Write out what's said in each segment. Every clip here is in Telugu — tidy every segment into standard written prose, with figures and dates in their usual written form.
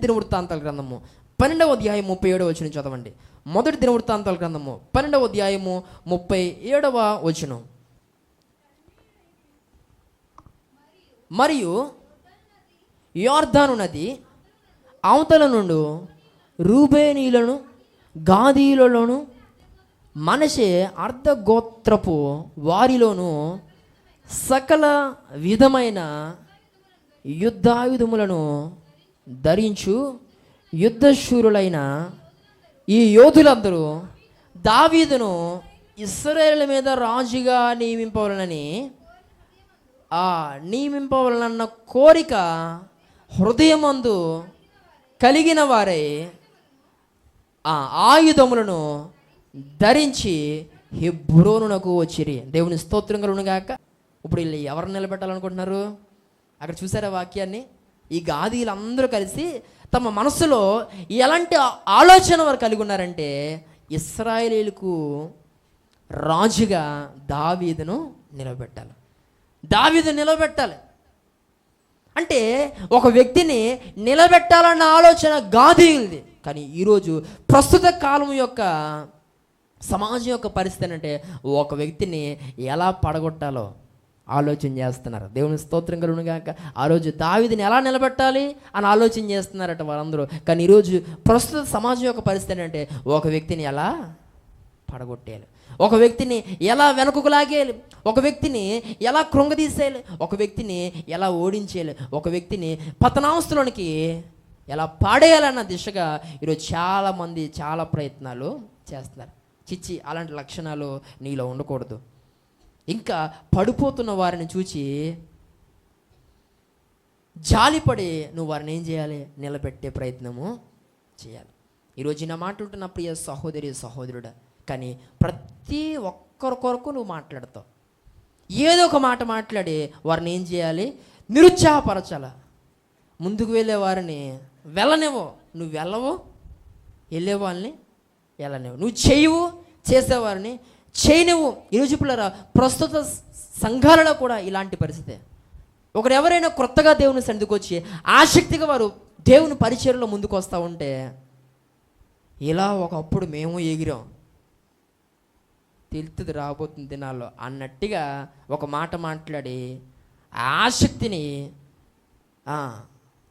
దినవృత్తాంతాల గ్రంథము 12వ అధ్యాయం 37వ వచనం చదవండి. మొదటి దినవృత్తాంతాల గ్రంథము 12వ అధ్యాయము 37వ వచనం. మరియు యోర్దాను నది అవతల నుండి రూబేనీయులను గాదీయులలోను మనషే అర్ధగోత్రపు వారిలోను సకల విధమైన యుద్ధాయుధములను ధరించు యుద్ధశూరులైన ఈ యోధులందరూ దావీదును ఇశ్రాయేలు మీద రాజుగా నియమింపవలనన్న కోరిక హృదయమందు కలిగిన వారై ఆ ఆయుధములను ధరించి హెబ్రోనునకు వచ్చిరి. దేవుని స్తోత్రం కలుగునుగాక. ఇప్పుడు వీళ్ళు ఎవరు నిలబెట్టాలనుకుంటున్నారు? అక్కడ చూసారా వాక్యాన్ని? ఈ గాదీలందరూ కలిసి తమ మనసులో ఎలాంటి ఆలోచన వారు కలిగి ఉన్నారంటే, ఇశ్రాయేలీయులకు రాజుగా దావీదును నిలబెట్టాలి, దావీదు నిలబెట్టాలి. అంటే ఒక వ్యక్తిని నిలబెట్టాలన్న ఆలోచన గాదీయులది. కానీ ఈరోజు ప్రస్తుత కాలం యొక్క సమాజం యొక్క పరిస్థితి అంటే ఒక వ్యక్తిని ఎలా పడగొట్టాలో ఆలోచన చేస్తున్నారు. దేవుని స్తోత్రం కలుగునుగాక. ఆ రోజు దావీదుని ఎలా నిలబెట్టాలి అని ఆలోచన చేస్తున్నారట వారందరూ. కానీ ఈరోజు ప్రస్తుత సమాజం యొక్క పరిస్థితి అంటే ఒక వ్యక్తిని ఎలా పడగొట్టేయాలి, ఒక వ్యక్తిని ఎలా వెనుకకు లాగేయాలి, ఒక వ్యక్తిని ఎలా కృంగదీసేయాలి, ఒక వ్యక్తిని ఎలా ఓడించేయాలి, ఒక వ్యక్తిని పతనావస్థలోనికి ఎలా పాడేయాలన్న దిశగా ఈరోజు చాలామంది చాలా ప్రయత్నాలు చేస్తున్నారు. చిచ్చి, అలాంటి లక్షణాలు నీలో ఉండకూడదు. ఇంకా పడిపోతున్న వారిని చూచి జాలిపడి నువ్వు వారిని ఏం చేయాలి? నిలబెట్టే ప్రయత్నము చేయాలి. ఈరోజు నా మాట్లాడుతున్న ప్రియ సహోదరి సహోదరుడా, కానీ ప్రతి ఒక్కరి కొరకు నువ్వు మాట్లాడతావు. ఏదో ఒక మాట మాట్లాడి వారిని ఏం చేయాలి? నిరుత్సాహపరచాల. ముందుకు వెళ్ళే వారిని వెళ్ళనివ్వు. నువ్వు వెళ్ళవు, వెళ్ళే వాళ్ళని వెళ్ళనివ్వు. నువ్వు చేయవు, చేసేవారిని చేయనివ్వు. ఈరోజు పిల్లరా, ప్రస్తుత సంఘాలలో కూడా ఇలాంటి పరిస్థితే. ఒకరు ఎవరైనా కొత్తగా దేవుని సన్నిధికి వచ్చి ఆసక్తిగా వారు దేవుని పరిచర్యలో ముందుకు వస్తూ ఉంటే, ఇలా ఒకప్పుడు మేము ఎగిరాం, తెలుస్తుంది రాబోతుంది దినాల్లో అన్నట్టుగా ఒక మాట మాట్లాడి ఆసక్తిని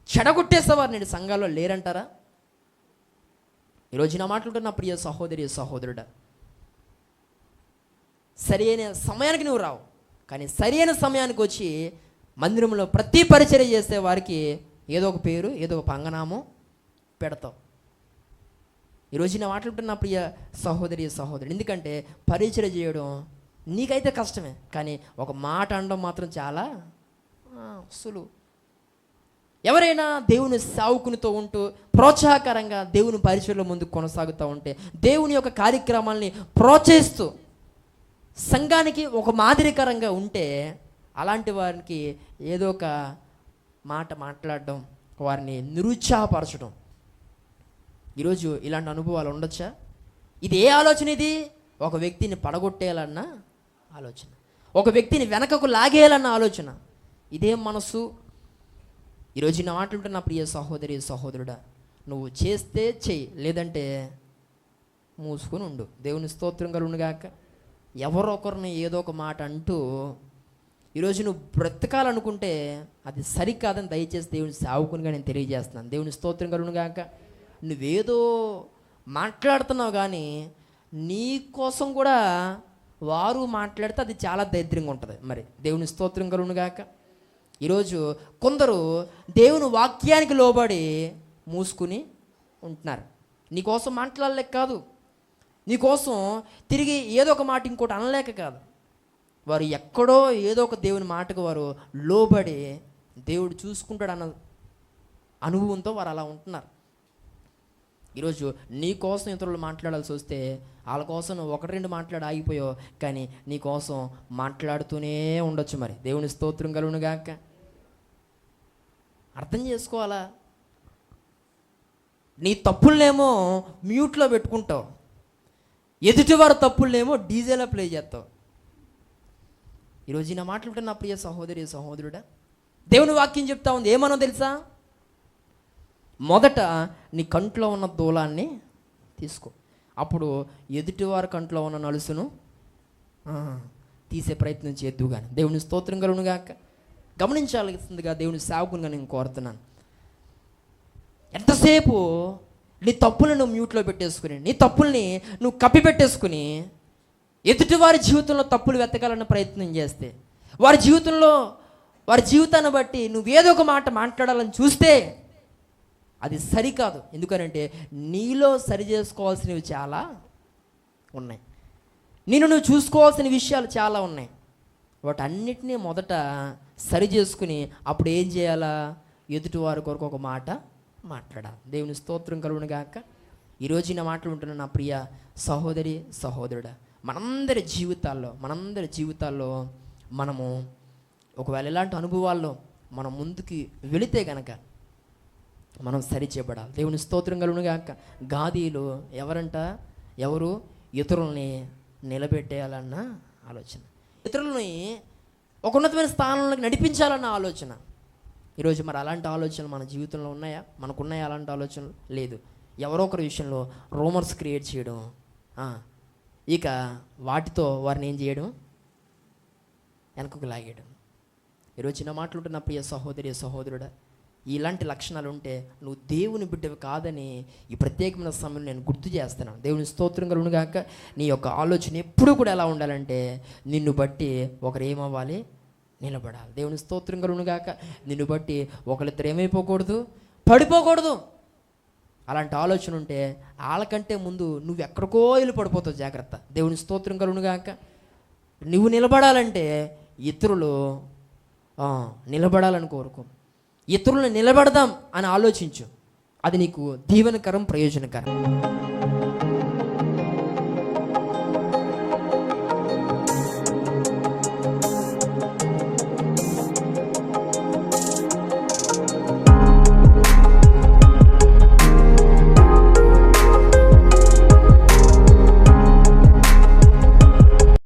చెడగొట్టేసేవారు నేడు సంఘాల్లో లేరంటారా? ఈరోజు నా మాట్లాడుతున్న ప్రియ సహోదరి సహోదరుడా, సరి అయిన సమయానికి నువ్వు రావు, కానీ సరి అయిన సమయానికి వచ్చి మందిరంలో ప్రతి పరిచర్య చేసే వారికి ఏదో ఒక పేరు, ఏదో ఒక పంగనామం పెడతావు. ఈరోజు నా మాట్లాడుతున్న ప్రియ సహోదరి సహోదరుడు, ఎందుకంటే పరిచర్య చేయడం నీకైతే కష్టమే, కానీ ఒక మాట అనడం మాత్రం చాలా సులువు. ఎవరైనా దేవుని సావుకునితో ఉంటూ ప్రోత్సాహకరంగా దేవుని పరిచర్యలో ముందుకు కొనసాగుతూ ఉంటే, దేవుని యొక్క కార్యక్రమాల్ని ప్రోత్సహిస్తూ సంఘానికి ఒక మాదిరికరంగా ఉంటే, అలాంటి వారికి ఏదో ఒక మాట మాట్లాడడం, వారిని నిరుత్సాహపరచడం. ఈరోజు ఇలాంటి అనుభవాలు ఉండొచ్చా? ఇది ఏ ఆలోచన? ఇది ఒక వ్యక్తిని పడగొట్టేయాలన్న ఆలోచన, ఒక వ్యక్తిని వెనకకు లాగేయాలన్న ఆలోచన. ఇదేం మనసు? ఈరోజు నా మాట్లాడుతున్న నా ప్రియ సహోదరి సహోదరుడా, నువ్వు చేస్తే చెయ్యి, లేదంటే మూసుకొని ఉండు. దేవుని స్తోత్రం కలుగునుగాక. ఎవరో ఒకరిని ఏదో ఒక మాట అంటూ ఈరోజు నువ్వు బ్రతకాలనుకుంటే అది సరికాదని దయచేసి దేవుని సావుకునిగా నేను తెలియజేస్తున్నాను. దేవుని స్తోత్రం కలుగునుగాక. నువ్వేదో మాట్లాడుతున్నావు, కానీ నీ కోసం కూడా వారు మాట్లాడితే అది చాలా దరిద్రంగా ఉంటుంది. మరి దేవుని స్తోత్రం కలుగునుగాక. ఈరోజు కొందరు దేవుని వాక్యానికి లోబడి మూసుకుని ఉంటున్నారు. నీకోసం మాట్లాడలేక కాదు, నీకోసం తిరిగి ఏదో ఒక మాట ఇంకోటి అనలేక కాదు, వారు ఎక్కడో ఏదో ఒక దేవుని మాటకు వారు లోబడి దేవుడు చూసుకుంటాడు అన్న అనుభవంతో వారు అలా ఉంటున్నారు. ఈరోజు నీ కోసం ఇతరులు మాట్లాడాల్సి వస్తే వాళ్ళ కోసం నువ్వు ఒకటి రెండు మాట్లాడి ఆగిపోయావు, కానీ నీ కోసం మాట్లాడుతూనే ఉండొచ్చు. మరి దేవుని స్తోత్రం కలుగునుగాక. అర్థం చేసుకోవాలా? నీ తప్పులనేమో మ్యూట్లో పెట్టుకుంటావు, ఎదుటివారు తప్పులనేమో డీజేలో ప్లే చేస్తావు. ఈరోజు నా మాట్లాడుతున్న నా ప్రియ సహోదరి సహోదరుడా, దేవుని వాక్యం చెప్తా ఉంది. ఏమనో తెలుసా? మొదట నీ కంట్లో ఉన్న దూలాన్ని తీసుకో. అప్పుడు ఎదుటివారి కంట్లో ఉన్న నలుసును తీసే ప్రయత్నం చేద్దు. కానీ దేవుని స్తోత్రం కలుగునుగాక. గమనించాల్సిందిగా దేవుని సేవకునిగా నేను కోరుతున్నాను. ఎంతసేపు నీ తప్పులను నువ్వు మ్యూట్లో పెట్టేసుకుని, నీ తప్పుల్ని నువ్వు కప్పి పెట్టేసుకుని ఎదుటివారి జీవితంలో తప్పులు వెతకాలన్న ప్రయత్నం చేస్తే, వారి జీవితంలో వారి జీవితాన్ని బట్టి నువ్వేదో ఒక మాట మాట్లాడాలని చూస్తే అది సరికాదు. ఎందుకనంటే నీలో సరి చేసుకోవాల్సినవి చాలా ఉన్నాయి, నువ్వు చూసుకోవాల్సిన విషయాలు చాలా ఉన్నాయి. వాటన్నిటినీ మొదట సరి చేసుకుని అప్పుడు ఏం చేయాలా? ఎదుటివారి కొరకు ఒక మాట మాట్లాడాలి. దేవుని స్తోత్రం కలుగునుగాక. ఈరోజు నా మాటలు ఉంటున్న నా ప్రియ సహోదరి సహోదరుడా, మనందరి జీవితాల్లో మనము ఒకవేళ ఇలాంటి అనుభవాల్లో మనం ముందుకి వెళితే గనక మనం సరి చేయబడాలి. దేవుని స్తోత్రం కలుగునుగాక. గాదీలు ఎవరు ఇతరుల్ని నిలబెట్టేయాలన్న ఆలోచన, ఇతరులని ఒక ఉన్నతమైన స్థానంలోకి నడిపించాలన్న ఆలోచన. ఈరోజు మరి అలాంటి ఆలోచనలు మన జీవితంలో ఉన్నాయా? మనకున్నాయా అలాంటి ఆలోచనలు? లేదు. ఎవరో ఒకరి విషయంలో రూమర్స్ క్రియేట్ చేయడం, ఇక వాటితో వారిని ఏం చేయడం? వెనకకు లాగేయడం. ఈరోజు చిన్న మాటలుంటున్న ప్రియ సహోదరి సహోదరుడా, ఇలాంటి లక్షణాలు ఉంటే నువ్వు దేవుని బిడ్డవి కాదని ఈ ప్రత్యేకమైన సమయంలో నేను గుర్తు చేస్తున్నాను. దేవుని స్తోత్రం కలుగునుగాక. నీ యొక్క ఆలోచన ఎప్పుడు కూడా ఎలా ఉండాలంటే నిన్ను బట్టి ఒకరు ఏమవ్వాలి? నిలబడాలి. దేవుని స్తోత్రం కలుగునుగాక. నిన్ను బట్టి ఒకరిద్దరు ఏమైపోకూడదు? పడిపోకూడదు. అలాంటి ఆలోచన ఉంటే వాళ్ళకంటే ముందు నువ్వు ఎక్కడికో వెళ్ళి పడిపోతావు. జాగ్రత్త. దేవుని స్తోత్రం కలుగునుగాక. నువ్వు నిలబడాలంటే ఇతరులు నిలబడాలని కోరుకో. ఇతరులను నిలబడదాం అని ఆలోచించు. అది నీకు దీవెనకరం, ప్రయోజనకరం.